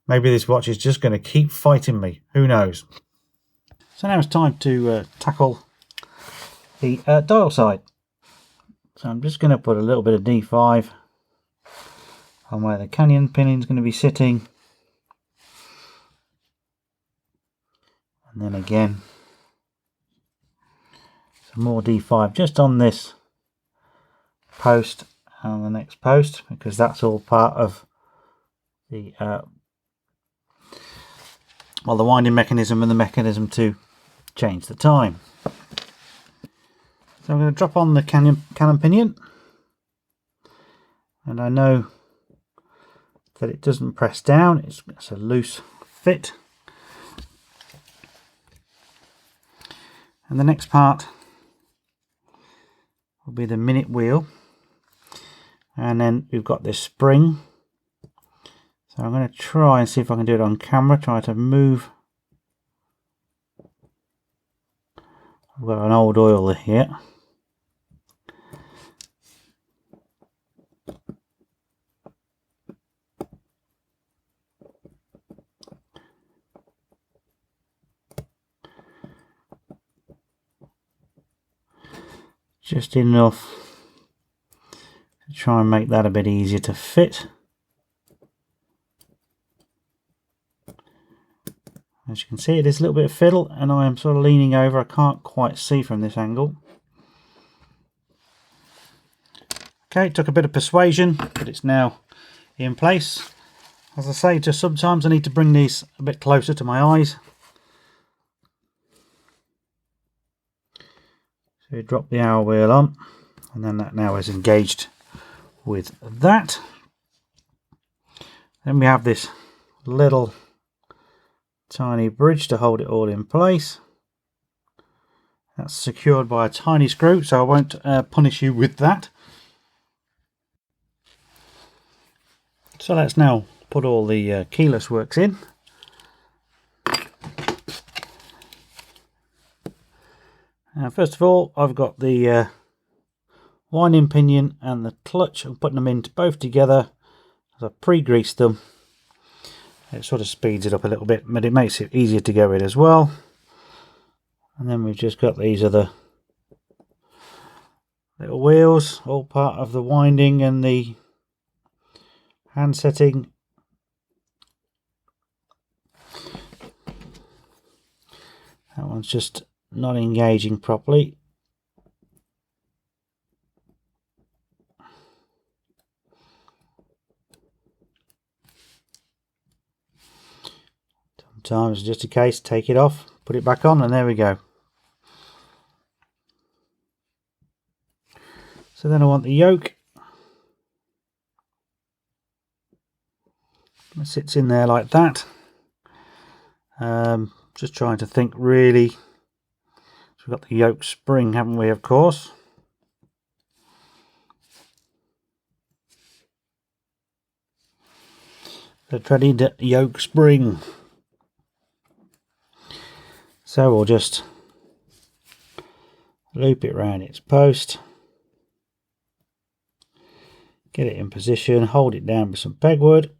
maybe this watch is just going to keep fighting me, who knows. So now it's time to tackle the dial side. So I'm just going to put a little bit of D5 on where the canyon pinion is going to be sitting, and then again some more D5 just on this post and the next post, because that's all part of the well, the winding mechanism and the mechanism to change the time. So I'm going to drop on the cannon pinion, and I know that it doesn't press down, it's a loose fit. And the next part will be the minute wheel, and then we've got this spring. So I'm going to try and see if I can do it on camera, try to move. I've got an old oil here. Just enough to try and make that a bit easier to fit. As you can see, it is a little bit of fiddle, and I am sort of leaning over. I can't quite see from this angle. Okay, it took a bit of persuasion, but it's now in place. As I say, just sometimes I need to bring these a bit closer to my eyes. So you drop the hour wheel on, and then that now is engaged with that. Then we have this little tiny bridge to hold it all in place. That's secured by a tiny screw, so I won't punish you with that. So let's now put all the keyless works in. First of all, I've got the winding pinion and the clutch. I'm putting them in both together as I pre-greased them. It sort of speeds it up a little bit, but it makes it easier to go in as well. And then we've just got these other little wheels, all part of the winding and the hand setting. That one's just not engaging properly. Sometimes just a case, take it off, put it back on, and there we go. So then I want the yoke. It sits in there like that. Just trying to think really. So we've got the yoke spring, haven't we, of course. The dreaded yoke spring. So we'll just loop it around its post, get it in position, hold it down with some pegwood.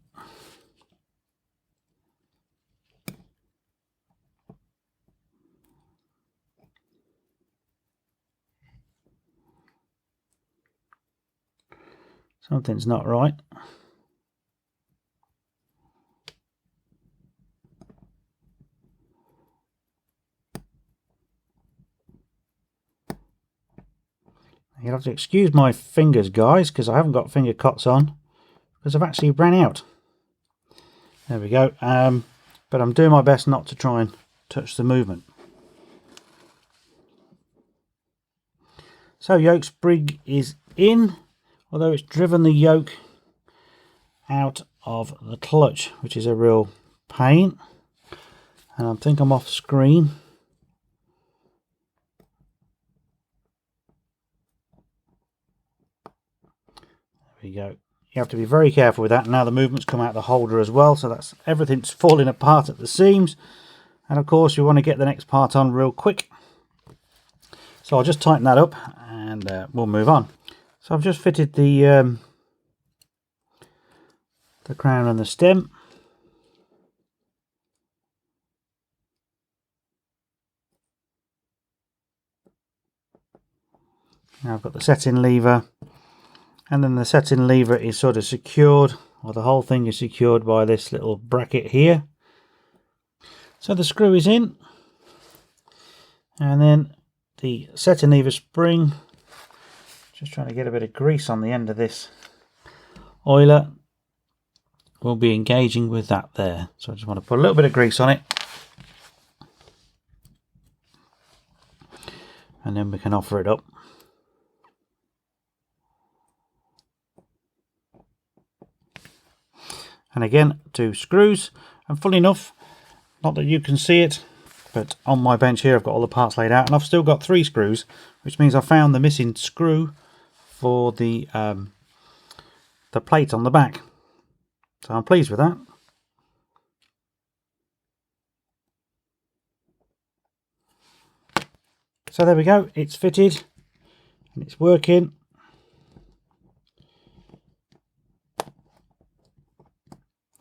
Something's not right. You'll have to excuse my fingers, guys, because I haven't got finger cots on, because I've actually ran out. There we go. But I'm doing my best not to try and touch the movement. So yoke spring is in, although it's driven the yoke out of the clutch, which is a real pain. And I think I'm off screen. we go. You have to be very careful with that. Now the movement's come out the holder as well, so that's everything's falling apart at the seams. And of course you want to get the next part on real quick. So I'll just tighten that up and we'll move on. So I've just fitted the crown and the stem. Now I've got the set-in lever, and then the set-in lever is sort of secured, or the whole thing is secured by this little bracket here. So the screw is in, and then the set-in lever spring, just trying to get a bit of grease on the end of this oiler, will be engaging with that there. So I just want to put a little bit of grease on it, and then we can offer it up. And again, 2 screws, and full enough, not that you can see it, but on my bench here I've got all the parts laid out, and I've still got 3 screws, which means I found the missing screw for the plate on the back. So I'm pleased with that. So there we go, it's fitted and it's working.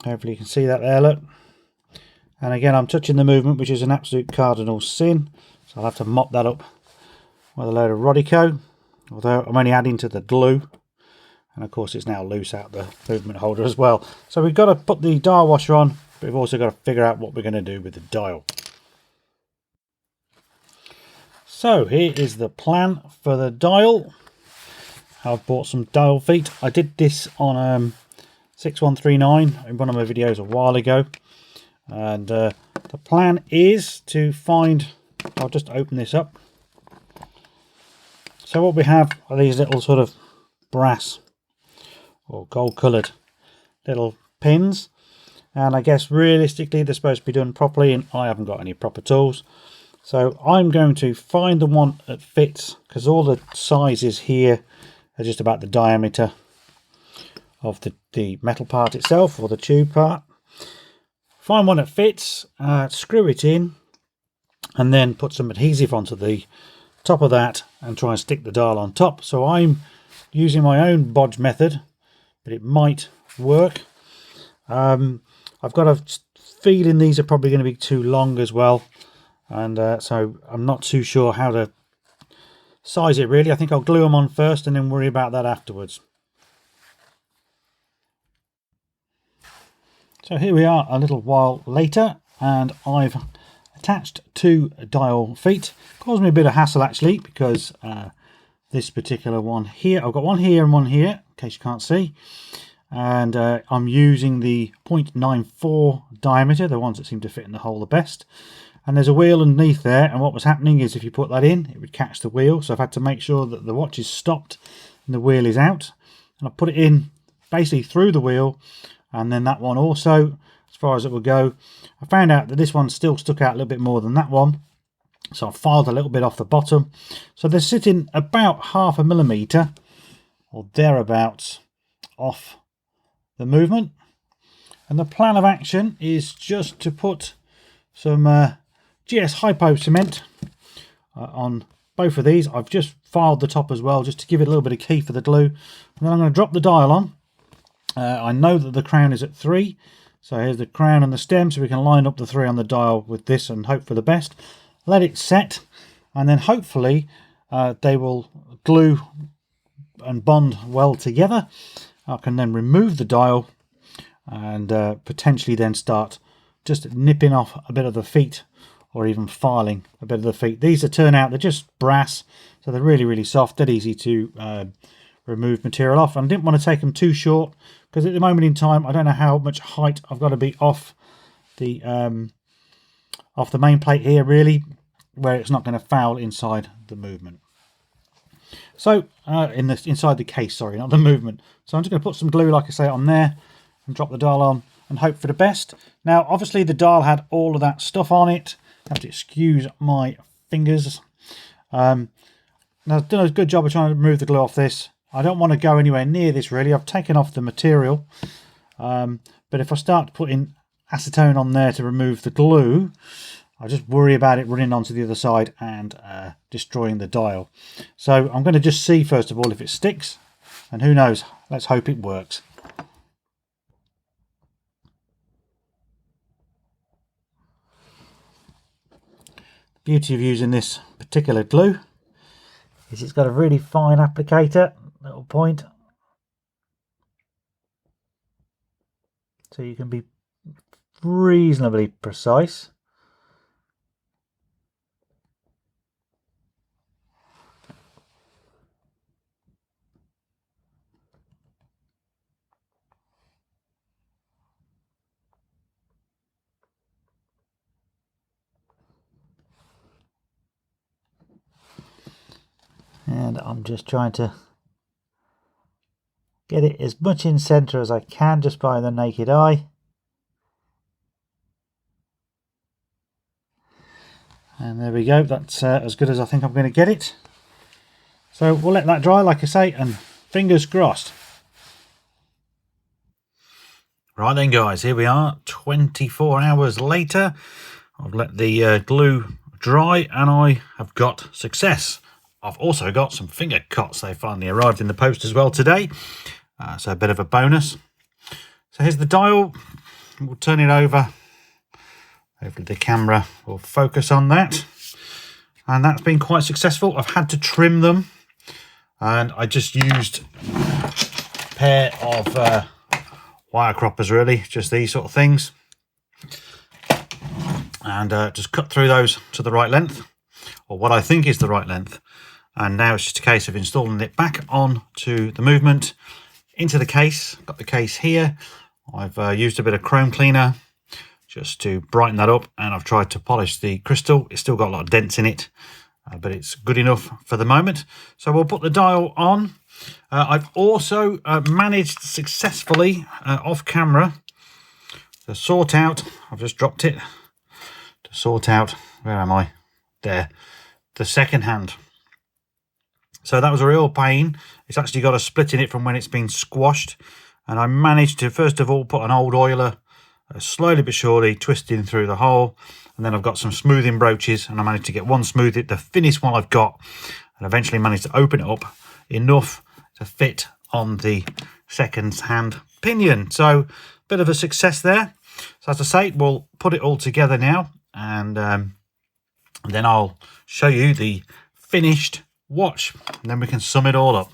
Hopefully you can see that there, look. And again, I'm touching the movement, which is an absolute cardinal sin. So I'll have to mop that up with a load of Rodico. Although I'm only adding to the glue. And of course it's now loose out the movement holder as well. So we've got to put the dial washer on, but we've also got to figure out what we're going to do with the dial. So here is the plan for the dial. I've bought some dial feet. I did this on 6139 in one of my videos a while ago, and the plan is to find, I'll just open this up. So what we have are these little sort of brass or gold coloured little pins, and I guess realistically they're supposed to be done properly, and I haven't got any proper tools. So I'm going to find the one that fits, because all the sizes here are just about the diameter of the metal part itself, or the tube part. Find one that fits, screw it in, and then put some adhesive onto the top of that and try and stick the dial on top. So I'm using my own bodge method, but it might work. I've got a feeling these are probably going to be too long as well, and so I'm not too sure how to size it really. I think I'll glue them on first and then worry about that afterwards. So here we are a little while later, and I've attached 2 dial feet. Caused me a bit of hassle actually, because this particular one here, I've got one here and one here, in case you can't see, and I'm using the 0.94 diameter, the ones that seem to fit in the hole the best. And there's a wheel underneath there, and what was happening is if you put that in, it would catch the wheel. So I've had to make sure that the watch is stopped and the wheel is out, and I put it in basically through the wheel. And then that one also, as far as it will go. I found out that this one still stuck out a little bit more than that one, so I filed a little bit off the bottom. So they're sitting about 0.5 millimeter or thereabouts off the movement. And the plan of action is just to put some GS Hypo cement on both of these. I've just filed the top as well, just to give it a little bit of key for the glue. And then I'm going to drop the dial on. I know that the crown is at 3, so here's the crown and the stem, so we can line up the 3 on the dial with this and hope for the best. Let it set, and then hopefully they will glue and bond well together. I can then remove the dial and potentially then start just nipping off a bit of the feet, or even filing a bit of the feet. These turn out, they're just brass, so they're really, really soft, dead easy to remove material off. And I didn't want to take them too short, because at the moment in time I don't know how much height I've got to be off the main plate here, really, where it's not going to foul inside the movement. So inside the case, sorry, not the movement. So I'm just going to put some glue, like I say, on there and drop the dial on and hope for the best. Now obviously the dial had all of that stuff on it. I have to excuse my fingers. Now I've done a good job of trying to remove the glue off this. I don't want to go anywhere near this really. I've taken off the material, but if I start putting acetone on there to remove the glue, I just worry about it running onto the other side and destroying the dial. So I'm going to just see first of all if it sticks, and who knows, let's hope it works. The beauty of using this particular glue is it's got a really fine applicator, little point, so you can be reasonably precise. And I'm just trying to get it as much in center as I can just by the naked eye. And there we go, that's as good as I think I'm going to get it. So we'll let that dry, like I say, and fingers crossed. Right then guys, here we are, 24 hours later. I've let the glue dry and I have got success. I've also got some finger cuts. They finally arrived in the post as well today. So a bit of a bonus. So here's the dial. We'll turn it over. Hopefully the camera will focus on that. And that's been quite successful. I've had to trim them. And I just used a pair of wire croppers really. Just these sort of things. And just cut through those to the right length. Or what I think is the right length. And now it's just a case of installing it back on to the movement, into the case. Got the case here. I've used a bit of chrome cleaner just to brighten that up, and I've tried to polish the crystal. It's still got a lot of dents in it, but it's good enough for the moment. So we'll put the dial on. I've also managed successfully off camera to sort out, I've just dropped it, to sort out, where am I? There, the second hand. So that was a real pain. It's actually got a split in it from when it's been squashed. And I managed to, first of all, put an old oiler slowly but surely twisting through the hole. And then I've got some smoothing broaches, and I managed to get one smoothed, the thinnest one I've got, and eventually managed to open it up enough to fit on the second hand pinion. So bit of a success there. So as I say, we'll put it all together now, and then I'll show you the finished watch, and then we can sum it all up.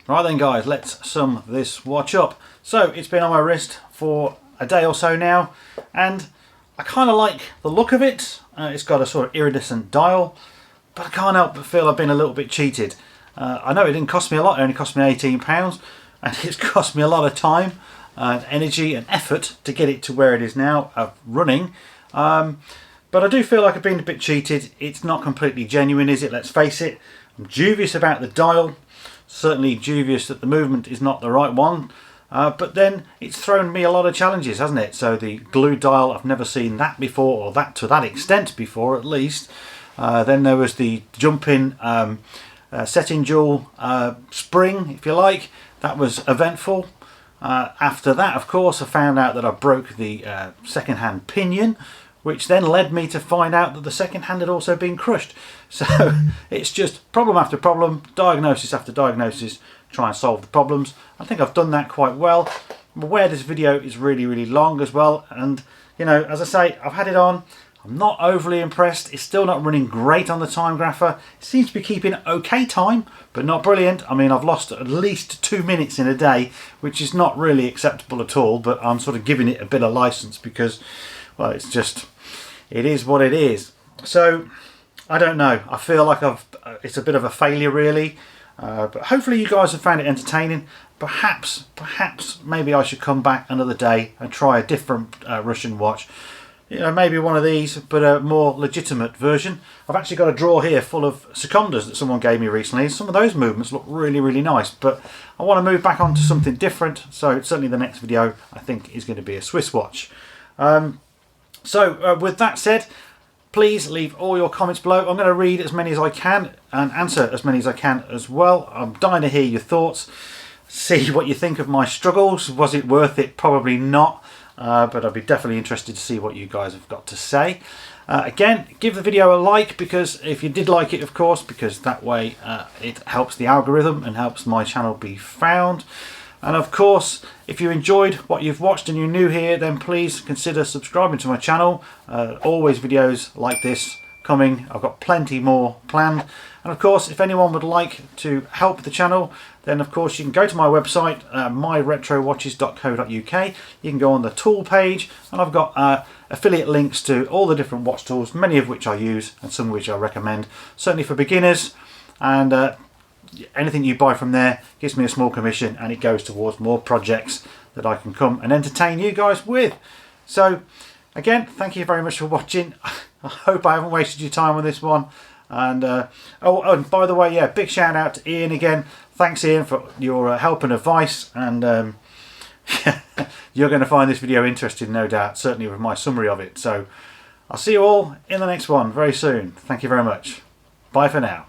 Right then guys, let's sum this watch up. So it's been on my wrist for a day or so now, and I kind of like the look of it. It's got a sort of iridescent dial, but I can't help but feel I've been a little bit cheated. I know it didn't cost me a lot, it only cost me £18, and it's cost me a lot of time and energy and effort to get it to where it is now, running. But I do feel like I've been a bit cheated. It's not completely genuine, is it? Let's face it. I'm dubious about the dial. Certainly dubious that the movement is not the right one, but then it's thrown me a lot of challenges, hasn't it? So the glue dial, I've never seen that before, or that to that extent before at least. Then there was the jumping setting jewel spring, if you like. That was eventful. After that, of course, I found out that I broke the second-hand pinion, which then led me to find out that the second hand had also been crushed. So it's just problem after problem, diagnosis after diagnosis, try and solve the problems. I think I've done that quite well. I'm aware this video is really, really long as well, and you know, as I say, I've had it on. I'm not overly impressed. It's still not running great on the time grapher. It seems to be keeping okay time, but not brilliant. I mean, I've lost at least 2 minutes in a day, which is not really acceptable at all, but I'm sort of giving it a bit of license because, well, it's just, it is what it is. So, I don't know. I feel like it's a bit of a failure, really. But hopefully you guys have found it entertaining. Perhaps, maybe I should come back another day and try a different Russian watch. You know, maybe one of these, but a more legitimate version. I've actually got a drawer here full of secondas that someone gave me recently. Some of those movements look really, really nice, but I want to move back onto something different. So certainly the next video, I think, is going to be a Swiss watch. With that said, please leave all your comments below. I'm going to read as many as I can and answer as many as I can as well. I'm dying to hear your thoughts. See what you think of my struggles. Was it worth it? Probably not. But I'd be definitely interested to see what you guys have got to say. Again, give the video a like, because if you did like it, of course, because that way it helps the algorithm and helps my channel be found. And of course, if you enjoyed what you've watched and you're new here, then please consider subscribing to my channel. Always videos like this coming. I've got plenty more planned. And of course, if anyone would like to help the channel, then of course you can go to my website, myretrowatches.co.uk. You can go on the tool page, and I've got affiliate links to all the different watch tools, many of which I use and some of which I recommend, certainly for beginners. And anything you buy from there gives me a small commission, and it goes towards more projects that I can come and entertain you guys with. So again, thank you very much for watching. I hope I haven't wasted your time on this one. And and by the way, yeah, big shout out to Ian again. Thanks, Ian, for your help and advice. And you're going to find this video interesting, no doubt, certainly with my summary of it. So I'll see you all in the next one very soon. Thank you very much. Bye for now.